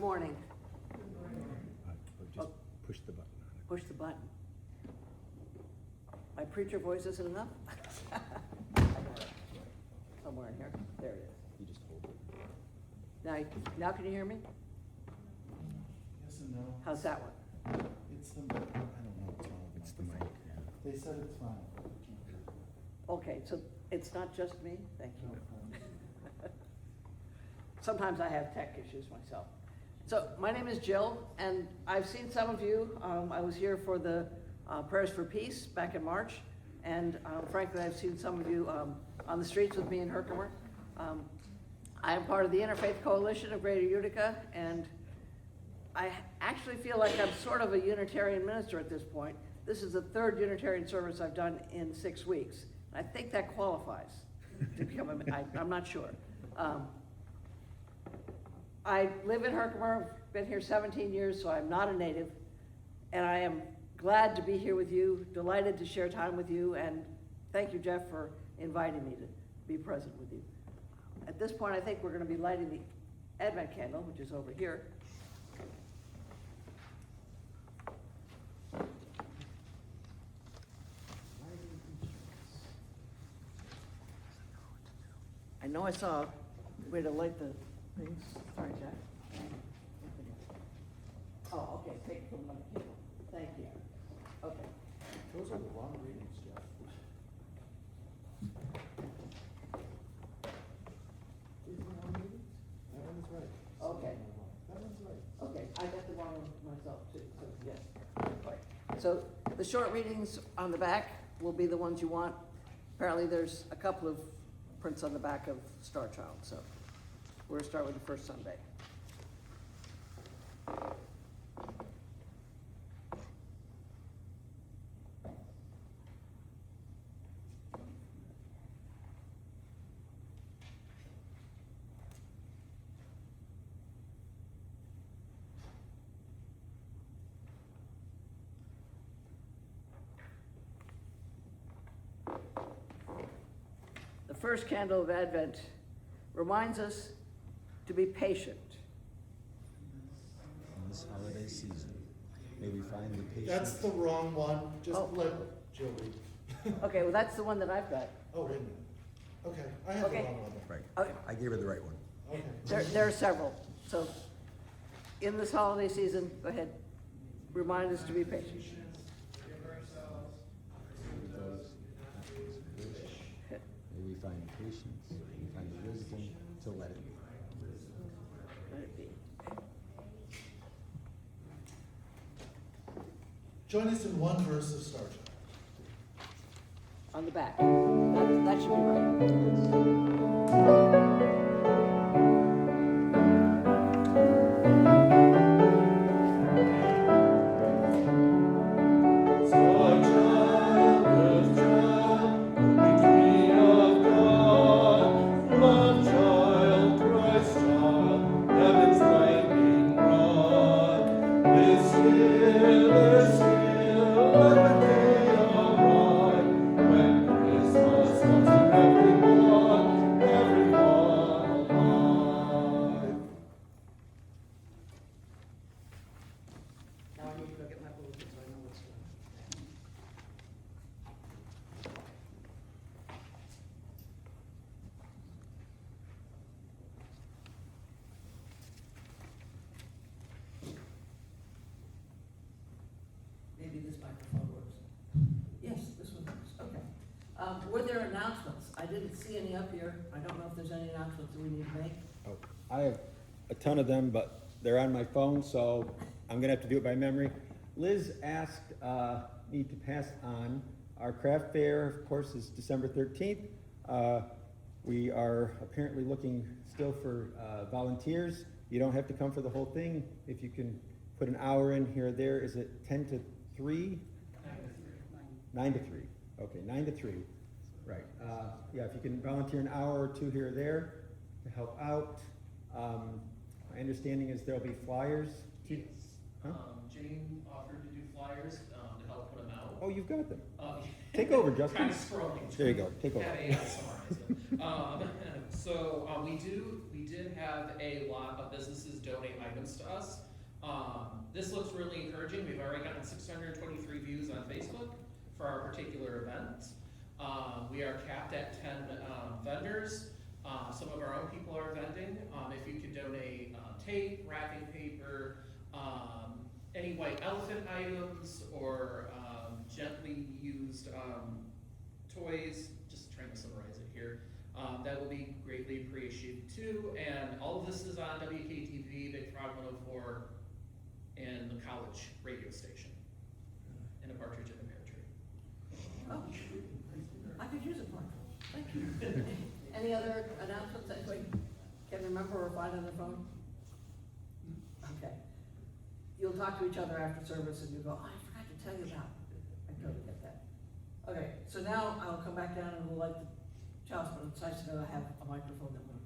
morning. Just push the button on it. Push the button. My preacher voice isn't enough? Somewhere in here. There it is. You just hold it. Now can you hear me? Yes and no. How's that one? It's the, I don't know what's wrong with It's my the mic. phone. They said it's fine. Okay, so it's not just me? Thank you. Sometimes I have tech issues myself. So my name is Jill, and I've seen some of you. I was here for the Prayers for Peace back in March, and frankly, I've seen some of you on the streets with me in Herkimer. I am part of the Interfaith Coalition of Greater Utica, and I actually feel like I'm sort of a Unitarian minister at this point. This is the third Unitarian service I've done in 6 weeks. I think that qualifies to become I'm not sure. I live in Herkimer, been here 17 years, so I'm not a native, and I am glad to be here with you, delighted to share time with you, and thank you, Jeff, for inviting me to be present with you. At this point, I think we're going to be lighting the Advent candle, which is over here. I know I saw a way to light the things. Sorry, Jack. Oh, okay, take it from my candle. Thank you. Okay. Those are the wrong readings, Jeff. Is it on me? That one is right. Okay. That one's right. Okay, I got the wrong one myself too, so yes. Right. So the short readings on the back will be the ones you want. Apparently there's a couple of prints on the back of Star Child, so we're gonna start with the first Sunday. The first candle of Advent reminds us to be patient. In this holiday season, may we find the patience. That's the wrong one. Just Oh. let Jill read. Okay, well, that's the one that I've got. Oh, wait a minute. Okay, I have the Okay. wrong one then. Right, Okay. I gave her the right one. Okay. There are several. So in this holiday season, go ahead, remind us to be patient. May we find patience, may we find the wisdom to let it be. Let it be. Join us in one verse of Star Child. On the back. That should be right. Now I need to go get my bulletin so I know what's going on. Maybe this microphone works. Yes, this one works, okay. Were there announcements? I didn't see any up here. I don't know if there's any announcements that we need to make. Oh, I have a ton of them, but they're on my phone, so I'm gonna have to do it by memory. Liz asked me to pass on our craft fair, of course, is December 13th. We are apparently looking still for volunteers. You don't have to come for the whole thing. If you can put an hour in here or there, is it 10 to 3? 9 to 3. Okay, 9 to 3. Right. Yeah, if you can volunteer an hour or two here or there to help out. My understanding is there'll be flyers. Yes. Huh? Jane offered to do flyers to help put them out. Oh, you've got them. Take over, Justin. Kind of scrolling. There you go, take over. Had AI summarize them. So, we did have a lot of businesses donate items to us. This looks really encouraging. We've already gotten 623 views on Facebook for our particular event. We are capped at 10 vendors. Some of our own people are vending. If you could donate tape, wrapping paper, any white elephant items, or gently used toys, just trying to summarize it here, that will be greatly appreciated too. And all of this is on WKTV, Big Frog 104, and the college radio station, and a partridge in the pear tree. Oh, I could use it more. Thank you. Any other announcements that anybody can remember or find on their phone? Okay. You'll talk to each other after service and you'll go, oh, I forgot to tell you about it. I totally get that. Okay, so now I'll come back down and we'll light the chalice, but it's nice to know I have a microphone that moves.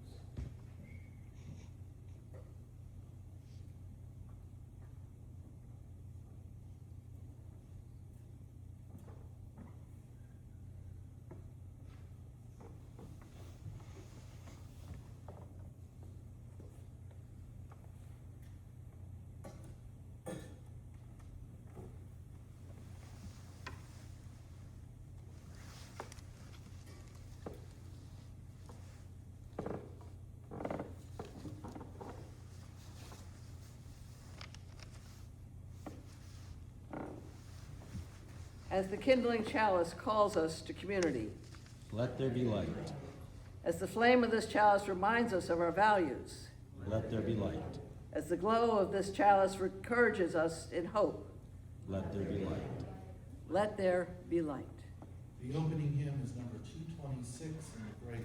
As the kindling chalice calls us to community, Let there be light. as the flame of this chalice reminds us of our values, Let there be light. as the glow of this chalice encourages us in hope, Let there be light. let there be light. The opening hymn is number 226 in the gray hymn.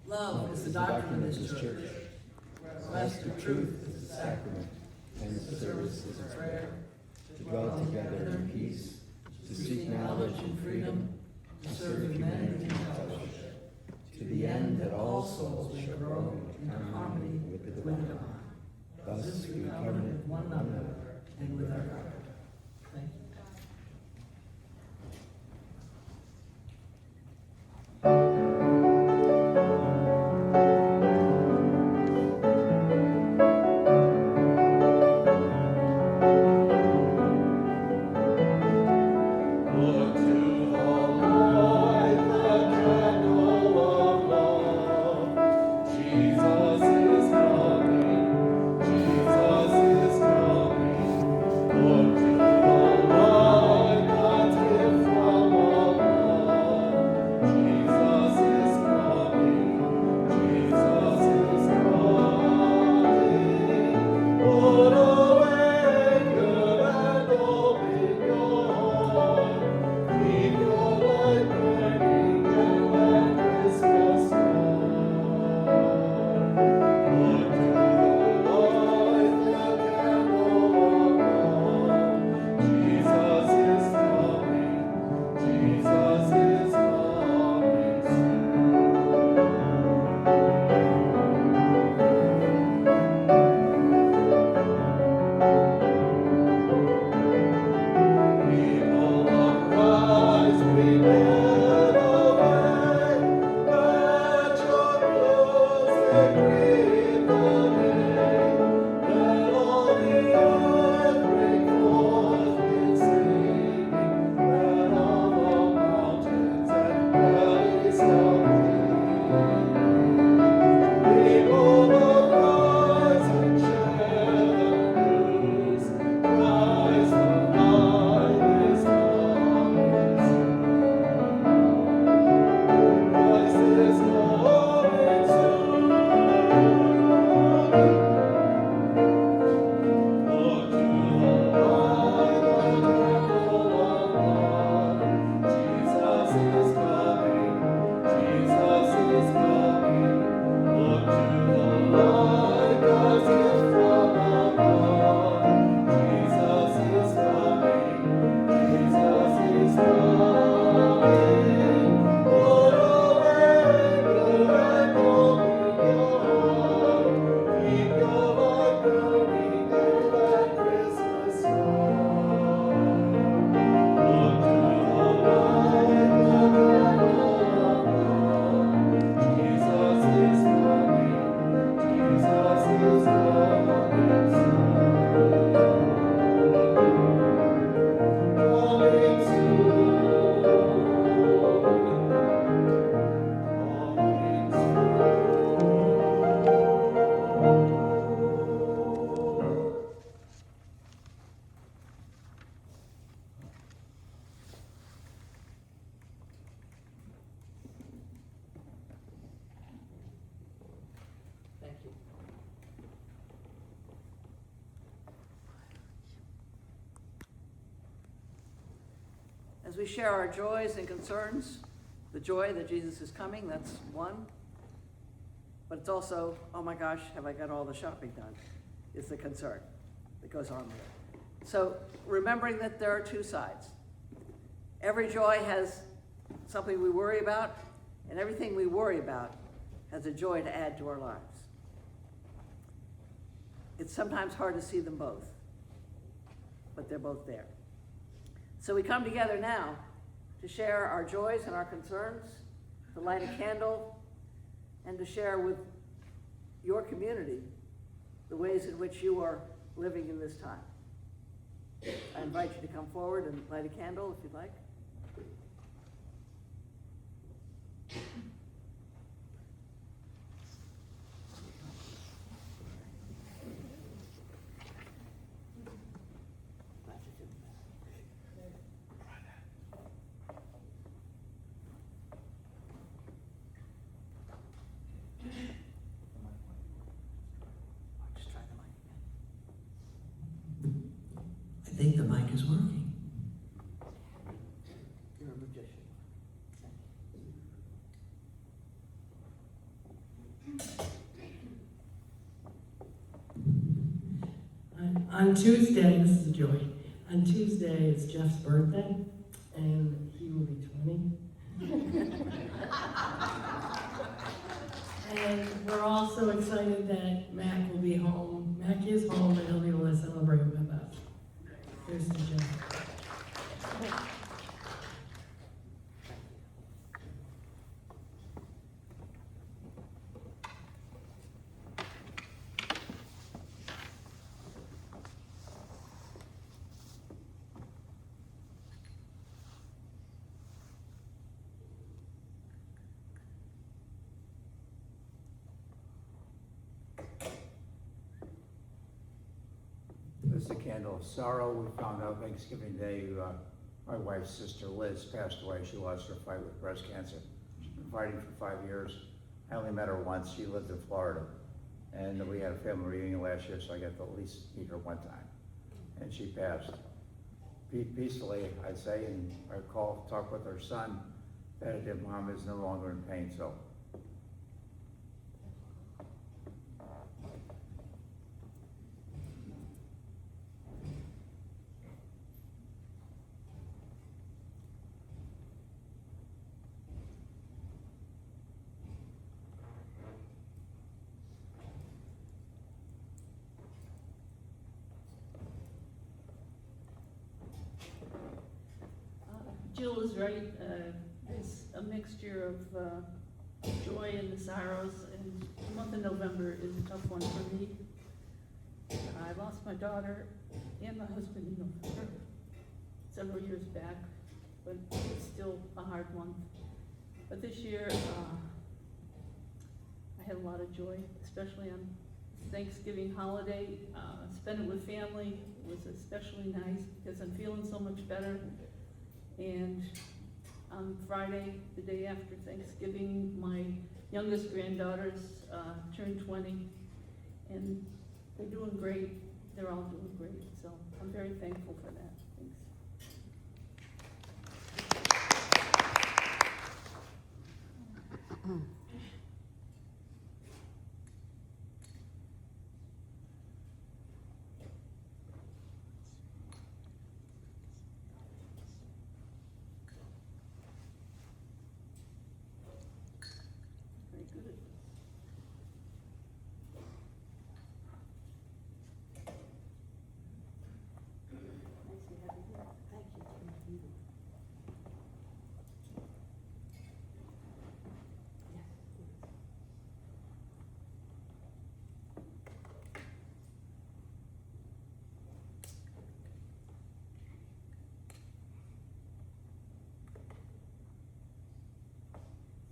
Love is the doctrine of this church. Rest of truth is the sacrament, and the service is a prayer, to dwell together in peace, to seek knowledge and freedom, to serve humanity and fellowship, to the end that all souls may grow in harmony with the divine. Thus we covenant with one another and with our God. Thank you. Jesus is coming, Lord. Thank you. As we share our joys and concerns, the joy that Jesus is coming, that's one. But it's also, oh my gosh, have I got all the shopping done? Is the concern that goes on with it. So remembering that there are two sides. Every joy has something we worry about, and everything we worry about has a joy to add to our lives. It's sometimes hard to see them both, but they're both there. So we come together now to share our joys and our concerns, to light a candle, and to share with your community the ways in which you are living in this time. I invite you to come forward and light a candle if you'd like. Just try the mic again. I think the mic is working. You're a magician. On Tuesday, this is a joy. On Tuesday is Jeff's birthday, and he will be 20. And we're all so excited that Mac will be home. Mac is home, and he'll be able to celebrate with us. Here's to Jeff. This is a candle of sorrow. We found out Thanksgiving Day, my wife's sister Liz passed away. She lost her fight with breast cancer. She's been fighting for 5 years. I only met her once. She lived in Florida. And we had a family reunion last year, so I got to at least meet her one time. And she passed. Peacefully, I'd say, and I talk with her son, that Mom is no longer in pain, so. Jill is right. It's a mixture of joy and the sorrows. And a month of November is a tough one for me. I lost my daughter and my husband in November several years back, but it's still a hard one. But this year, I had a lot of joy, especially on Thanksgiving holiday. Spent it with family was especially nice because I'm feeling so much better. And on Friday, the day after Thanksgiving, my youngest granddaughters turned 20, and they're doing great. They're all doing great, so I'm very thankful for that. Thanks. Very good. Nice to have you here. Thank you.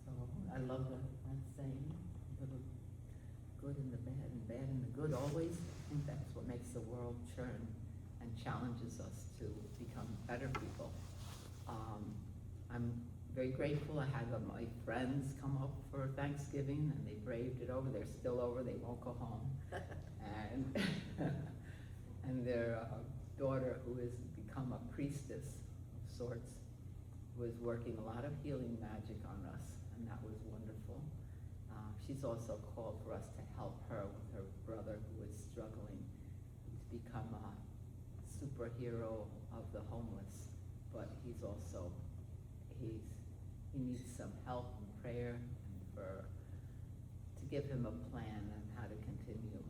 So I love that saying, the good and the bad and bad and the good always. I think that's what makes the world churn and challenges us to become better people. I'm very grateful. I had my friends come up for Thanksgiving and they braved it over. They're still over. They won't go home. And and their daughter, who has become a priestess of sorts, was working a lot of healing magic on us, and that was wonderful. She's also called for us to help her with her brother who is struggling. He's become a superhero of the homeless, but he's also, he needs some help and prayer and to give him a plan on how to continue.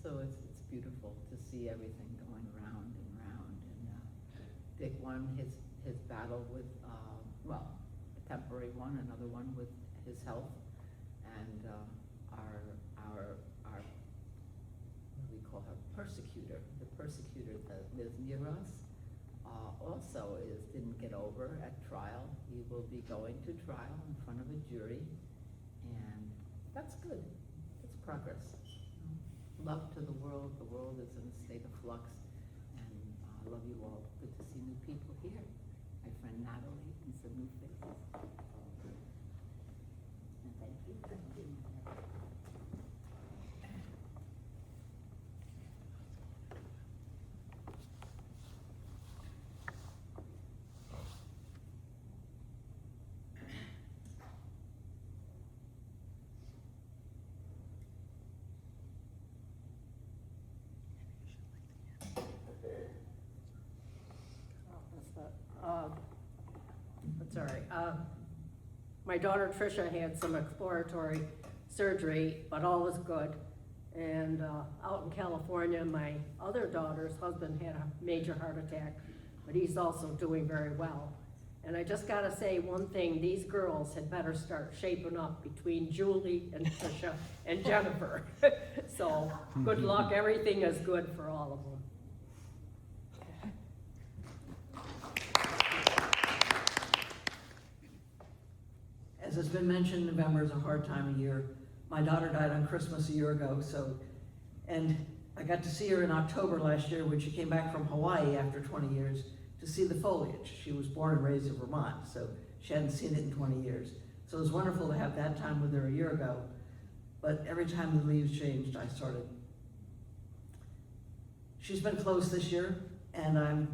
So it's beautiful to see everything going round and round. And Dick won his battle with, well, a temporary one, another one with his health, and our what do we call her, persecutor, the persecutor that lives near us, also didn't get over at trial. He will be going to trial in front of a jury, and that's good. It's progress. Love to the world. The world is in a state of flux, and I love you all. Good to see new people here. My friend Natalie and some new faces. And thank you. Thank you. That's all right. My daughter Tricia had some exploratory surgery, but all was good. And out in California, my other daughter's husband had a major heart attack, but he's also doing very well. And I just gotta say one thing, these girls had better start shaping up between Julie and Tricia and Jennifer. So good luck, everything is good for all of them. As has been mentioned, November is a hard time of year. My daughter died on Christmas a year ago, and I got to see her in October last year when she came back from Hawaii after 20 years to see the foliage. She was born and raised in Vermont, so she hadn't seen it in 20 years. So it was wonderful to have that time with her a year ago. But every time the leaves changed, I started. She's been close this year, and I'm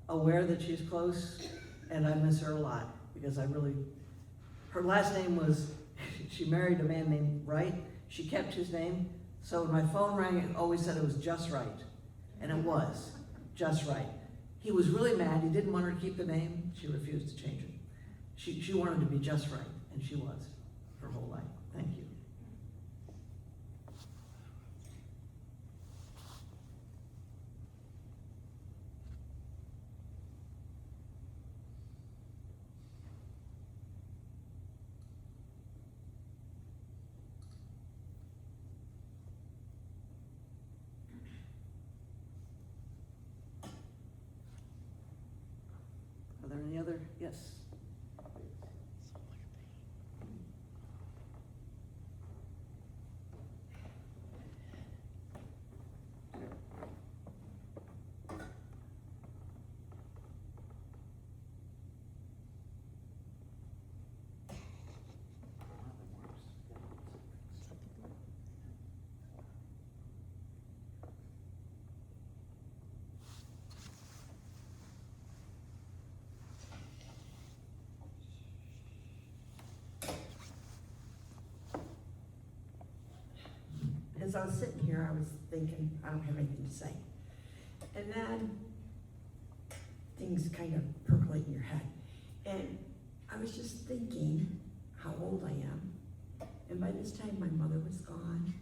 aware that she's close, and I miss her a lot because her last name was, she married a man named Wright. She kept his name. So when my phone rang, it always said it was just right. And it was just right. He was really mad. He didn't want her to keep the name. She refused to change it. She wanted to be just right, and she was her whole life. Thank you. Yes. As I was sitting here, I was thinking, I don't have anything to say. And then things kind of percolate in your head. And I was just thinking how old I am. And by this time, my mother was gone,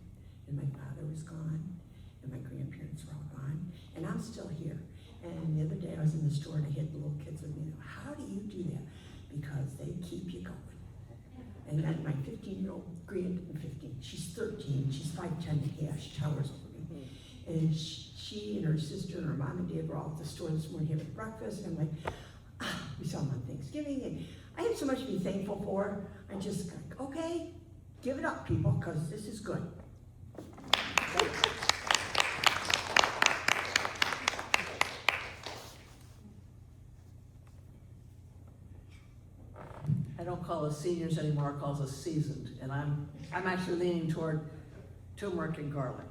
and my father was gone, and my grandparents were all gone, and I'm still here. And the other day, I was in the store, and I had the little kids with me. How do you do that? Because they keep you going. And then my 15-year-old she's 13, she's 5'10" and a half, she towers over me. And she and her sister and her mom and dad were all at the store this morning having breakfast, and I'm like, we saw them on Thanksgiving, and I have so much to be thankful for. I just like, okay, give it up, people, because this is good. I don't call us seniors anymore, I call us seasoned, and I'm actually leaning toward turmeric and garlic.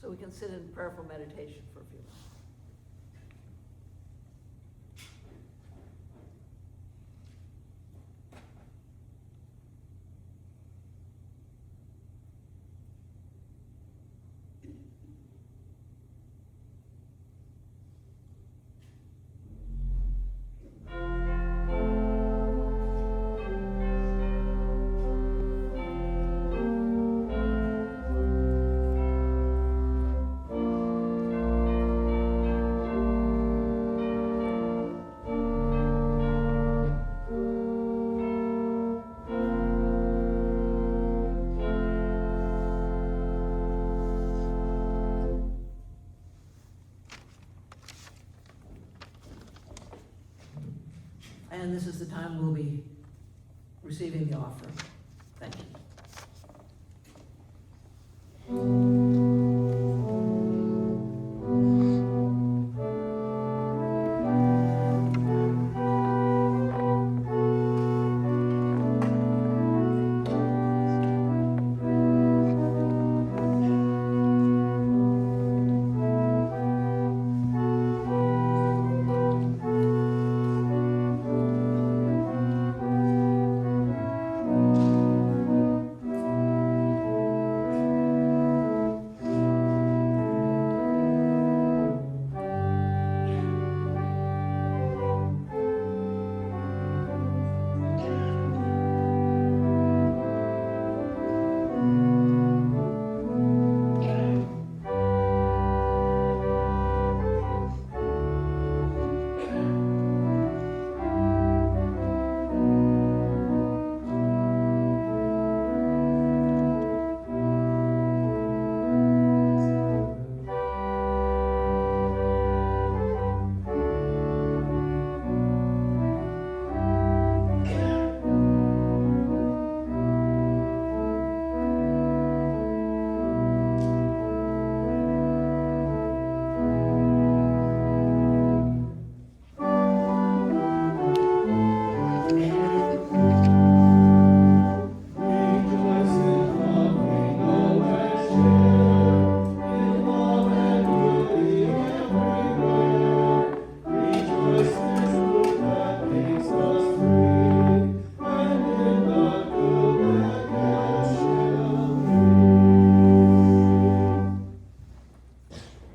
So we can sit in prayerful meditation for a few minutes. And this is the time we'll be receiving the offering. Thank you.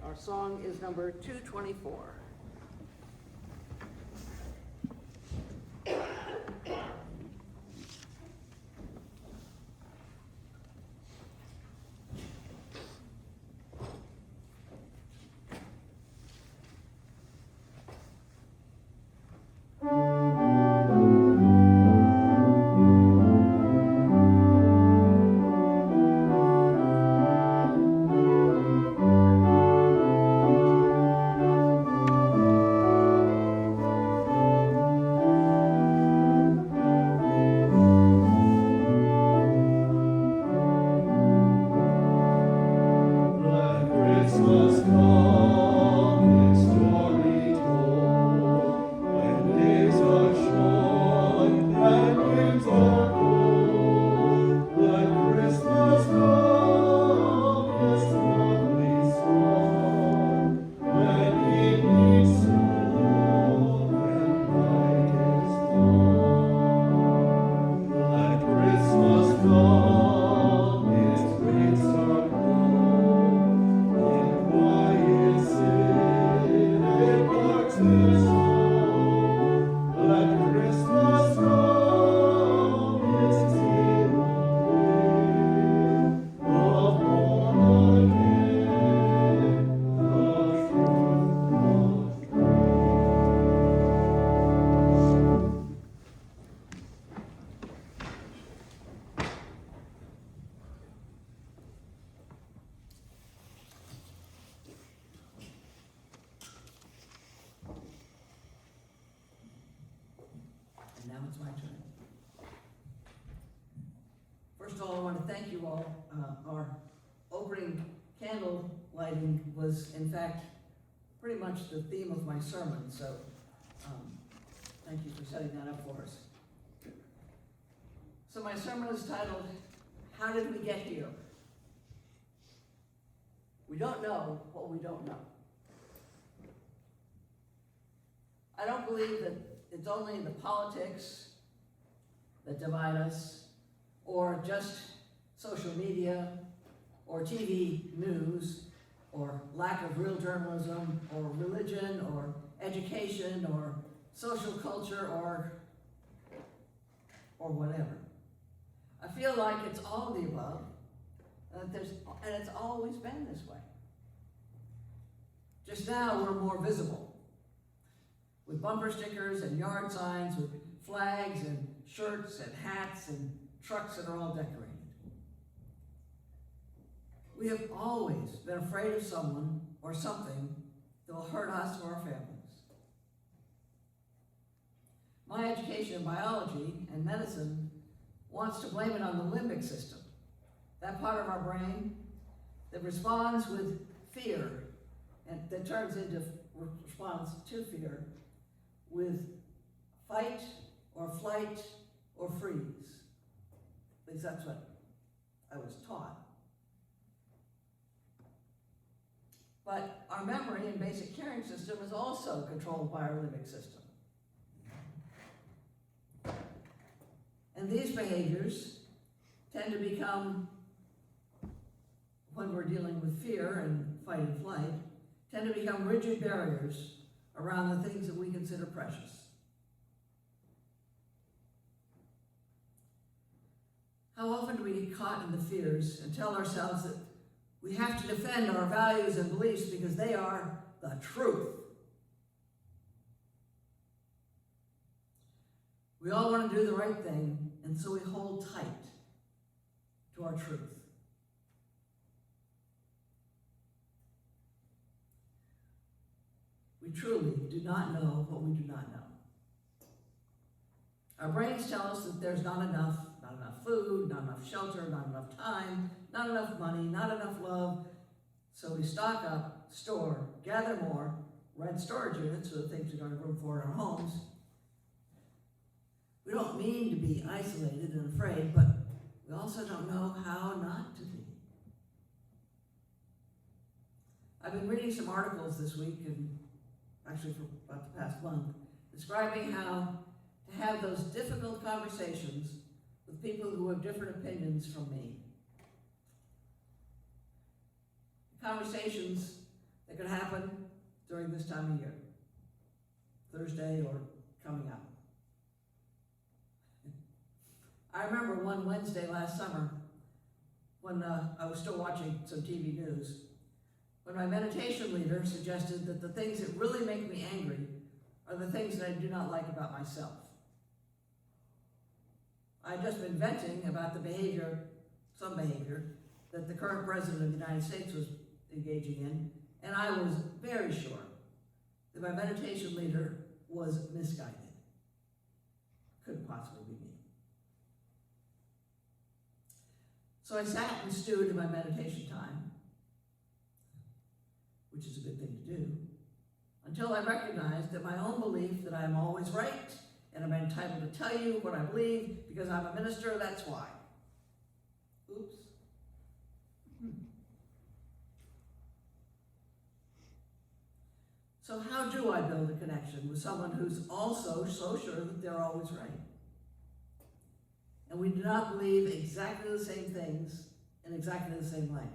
Our song is number 224. Christmas come, its story told, when days are shorn and winds are cold. Let Christmas come, its lovely song, when evening snow and night is gone. Let Christmas come, its great star glow, in quiet city parks the snow. Let Christmas come, its table lay, of born again, the truth proclaim. And now it's my turn. First of all, I want to thank you all. Our opening candle lighting was, in fact, pretty much the theme of my sermon, so thank you for setting that up for us. So my sermon is titled, How Did We Get Here? We don't know what we don't know. I don't believe that it's only the politics that divide us, or just social media, or TV news, or lack of real journalism, or religion, or education, or social culture, or whatever. I feel like it's all of the above, and it's always been this way. Just now we're more visible, with bumper stickers and yard signs, with flags and shirts and hats and trucks that are all decorated. We have always been afraid of someone or something that will hurt us or our families. My education in biology and medicine wants to blame it on the limbic system, that part of our brain that responds with fear and that turns into response to fear with fight or flight or freeze. At least that's what I was taught. But our memory and basic caring system is also controlled by our limbic system. And these behaviors tend to become, when we're dealing with fear and fight and flight, tend to become rigid barriers around the things that we consider precious. How often do we get caught in the fears and tell ourselves that we have to defend our values and beliefs because they are the truth? We all want to do the right thing, and so we hold tight to our truth. We truly do not know what we do not know. Our brains tell us that there's not enough food, not enough shelter, not enough time, not enough money, not enough love. So we stock up, store, gather more, rent storage units for the things we don't have room for in our homes. We don't mean to be isolated and afraid, but we also don't know how not to be. I've been reading some articles this week, and actually for about the past month, describing how to have those difficult conversations with people who have different opinions from me. Conversations that could happen during this time of year, Thursday or coming up. I remember one Wednesday last summer when I was still watching some TV news, when my meditation leader suggested that the things that really make me angry are the things that I do not like about myself. I had just been venting about the behavior, some behavior, that the current president of the United States was engaging in, and I was very sure that my meditation leader was misguided. Couldn't possibly be me. So I sat and stewed in my meditation time. which is a good thing to do, until I recognized that my own belief that I am always right and I'm entitled to tell you what I believe because I'm a minister, that's why. Oops. So how do I build a connection with someone who's also so sure that they're always right? And we do not believe exactly the same things in exactly the same language.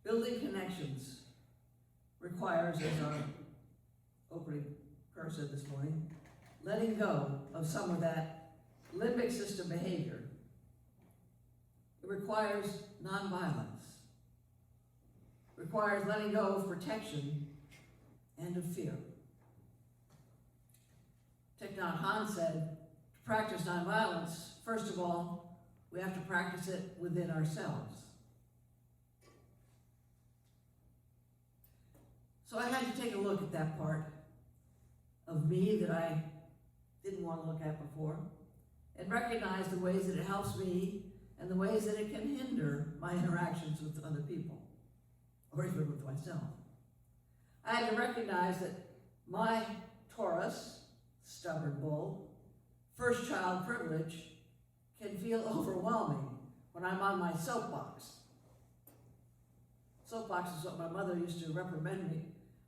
Building connections requires, as our opening prayer said this morning, letting go of some of that limbic system behavior. It requires nonviolence. It requires letting go of protection and of fear. Thich Nhat Hanh said, to practice nonviolence, first of all, we have to practice it within ourselves. So I had to take a look at that part of me that I didn't want to look at before and recognize the ways that it helps me and the ways that it can hinder my interactions with other people, or even with myself. I had to recognize that my Taurus, stubborn bull, first child privilege can feel overwhelming when I'm on my soapbox. Soapbox is what my mother used to reprimand me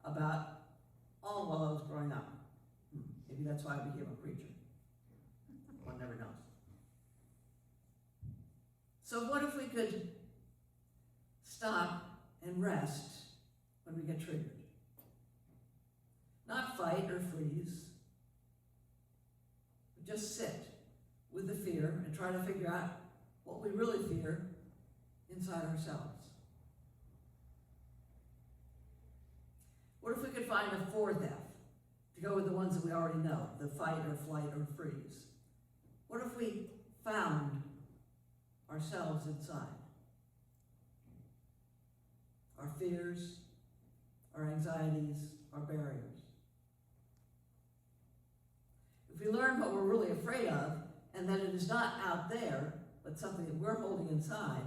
about all while I was growing up. Maybe that's why I became a preacher. One never knows. So what if we could stop and rest when we get triggered? Not fight or freeze, but just sit with the fear and try to figure out what we really fear inside ourselves. What if we could find a fourth F to go with the ones that we already know, the fight or flight or freeze? What if we found ourselves inside? Our fears, our anxieties, our barriers. If we learn what we're really afraid of, and that it is not out there, but something that we're holding inside,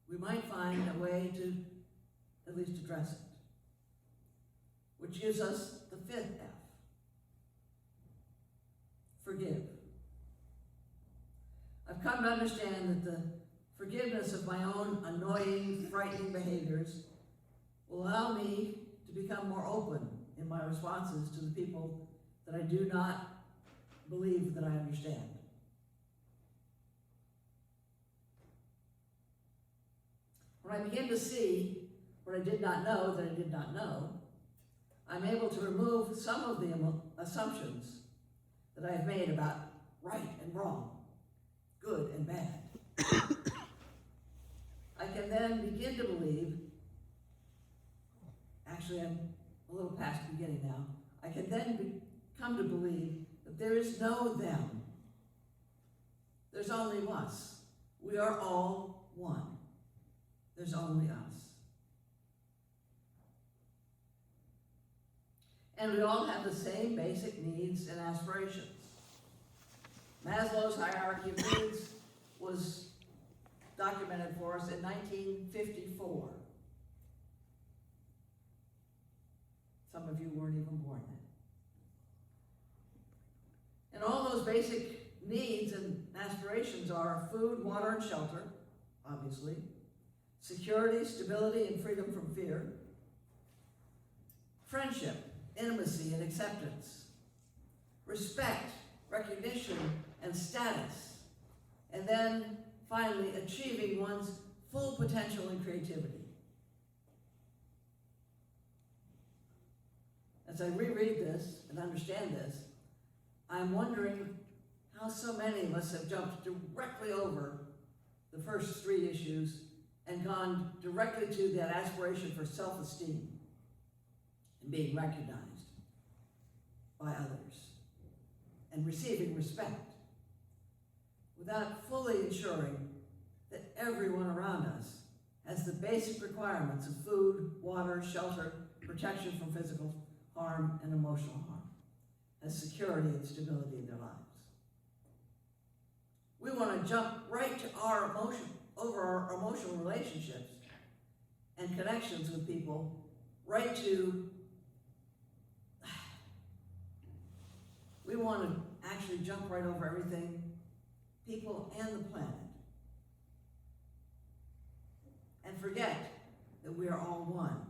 we might find a way to at least address it, which gives us the fifth F. Forgive. I've come to understand that the forgiveness of my own annoying, frightening behaviors will allow me to become more open in my responses to the people that I do not believe that I understand. When I begin to see what I did not know that I did not know, I'm able to remove some of the assumptions that I have made about right and wrong, good and bad. I can then begin to believe, actually I'm a little past the beginning now, I can then come to believe that there is no them. There's only us. We are all one. There's only us. And we all have the same basic needs and aspirations. Maslow's hierarchy of needs was documented for us in 1954. Some of you weren't even born then. And all those basic needs and aspirations are food, water, and shelter, obviously, security, stability, and freedom from fear, friendship, intimacy, and acceptance, respect, recognition, and status, and then finally achieving one's full potential and creativity. As I reread this and understand this, I'm wondering how so many of us have jumped directly over the first three issues and gone directly to that aspiration for self-esteem and being recognized by others and receiving respect without fully ensuring that everyone around us has the basic requirements of food, water, shelter, protection from physical harm and emotional harm, has security and stability in their lives. to jump right to over our emotional relationships and connections with people, right to, we want to actually jump right over everything, people and the planet, and forget that we are all one.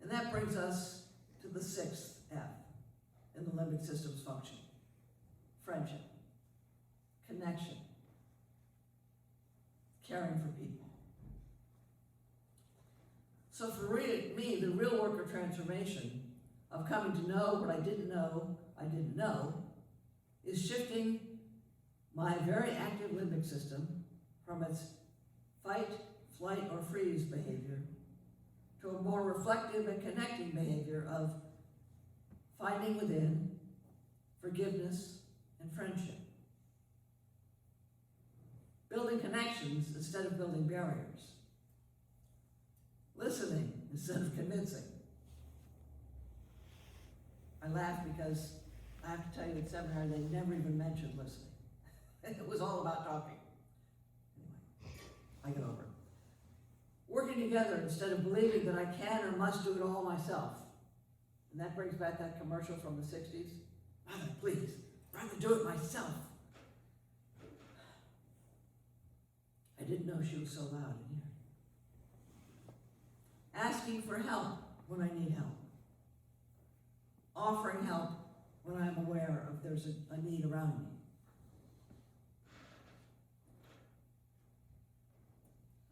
And that brings us to the sixth F in the limbic system's function: friendship, connection, caring for people. So for me, the real work of transformation, of coming to know what I didn't know, is shifting my very active limbic system from its fight, flight, or freeze behavior to a more reflective and connecting behavior of finding within forgiveness and friendship. Building connections instead of building barriers. Listening instead of convincing. I laugh because I have to tell you, at seminary they never even mentioned listening. It was all about talking. Anyway, I get over it. Working together instead of believing that I can or must do it all myself. And that brings back that commercial from the 60s. Mother, please, I'd rather do it myself. I didn't know she was so loud in here. Asking for help when I need help. Offering help when I'm aware of there's a need around me.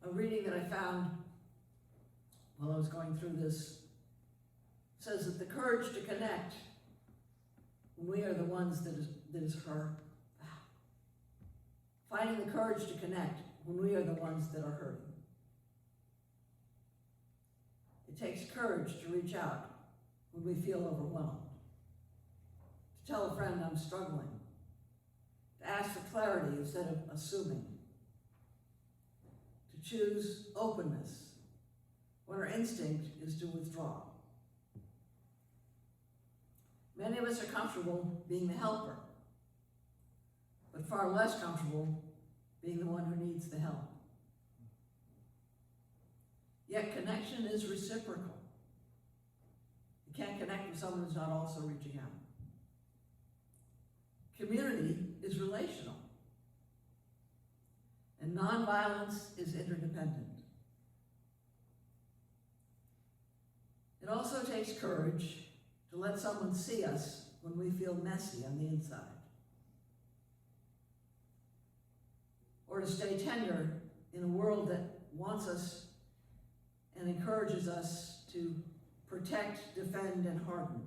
A reading that I found while I was going through this says that the courage to connect when we are the ones that is her. Finding the courage to connect when we are the ones that are hurting. It takes courage to reach out when we feel overwhelmed. To tell a friend I'm struggling. To ask for clarity instead of assuming. To choose openness when our instinct is to withdraw. Many of us are comfortable being the helper, but far less comfortable being the one who needs the help. Yet connection is reciprocal. You can't connect with someone who's not also reaching out. Community is relational. And nonviolence is interdependent. It also takes courage to let someone see us when we feel messy on the inside. Or to stay tender in a world that wants us and encourages us to protect, defend, and harden.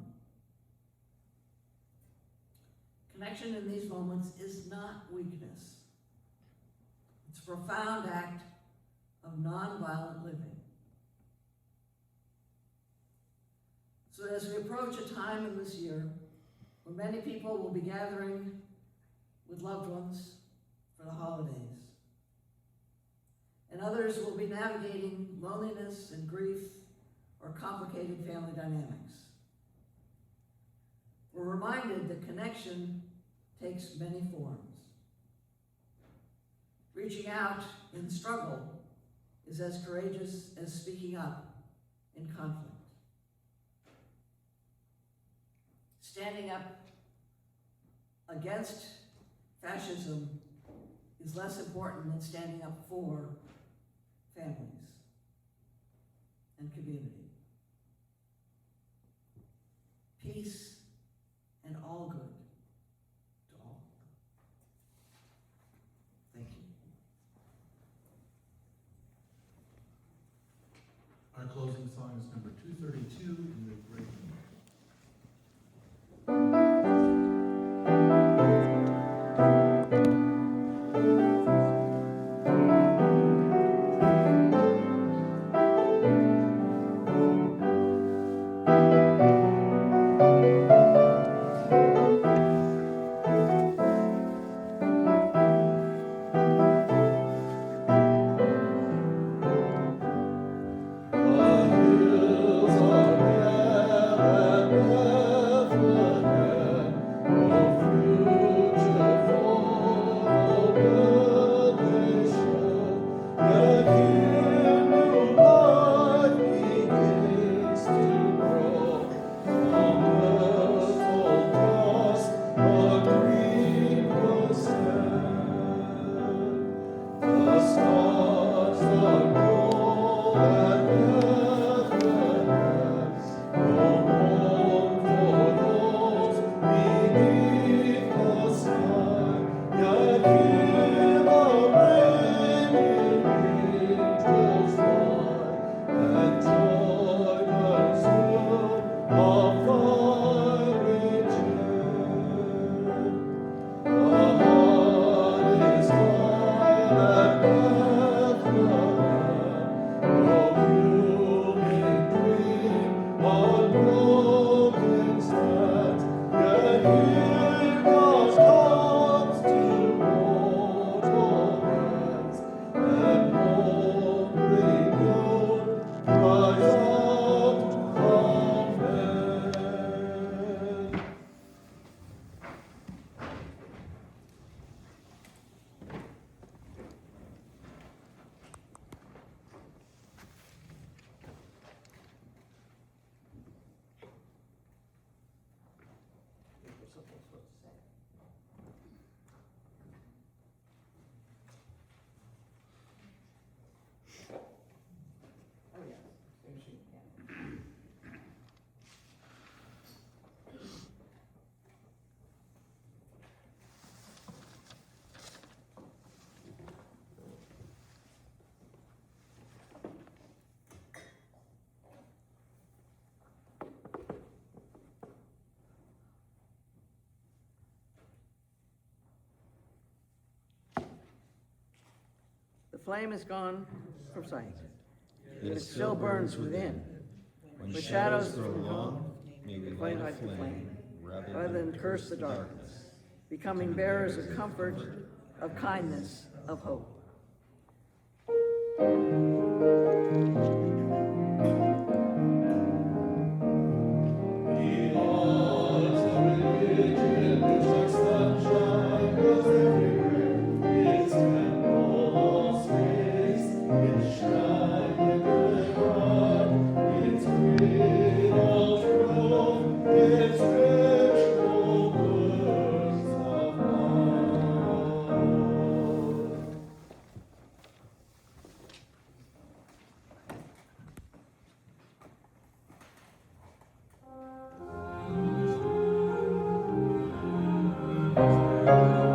Connection in these moments is not weakness. It's a profound act of nonviolent living. So as we approach a time in this year when many people will be gathering with loved ones for the holidays, and others will be navigating loneliness and grief or complicated family dynamics, we're reminded that connection takes many forms. Reaching out in the struggle is as courageous as speaking up in conflict. Standing up against fascism is less important than standing up for families and community. Peace and all good to all. Thank you. Our closing song is number 232 in the great hymn. The hills are what they're supposed to say. Oh, yes, there's your candle. The flame is gone, I'm sorry, It still burns within. When When shadows shadows grow grow long, may we flame light a like the flame, rather than curse the darkness, becoming bearers of comfort, of kindness, of hope. Thank you.